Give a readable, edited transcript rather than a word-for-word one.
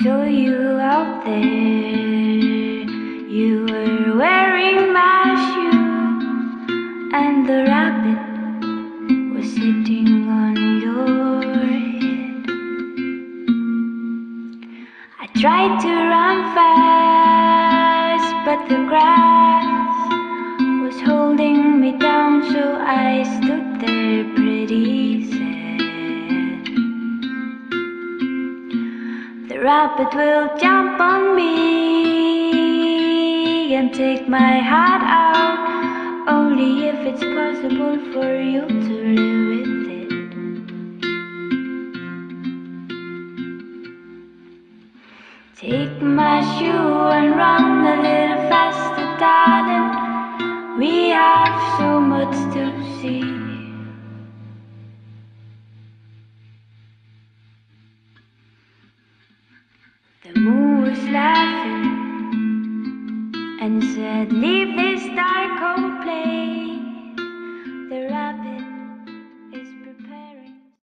saw you out there. You were wearing my shoe, and the rabbit was sitting on your head. I tried to run fast, but the grass was holding me down, so I stood there pretty sad. The rabbit will jump on me and take my heart out, only if it's possible for you to live with it. Take my shoe and run a little faster, darling. We have so much to see. The moon was laughing and said, leave this dark old place.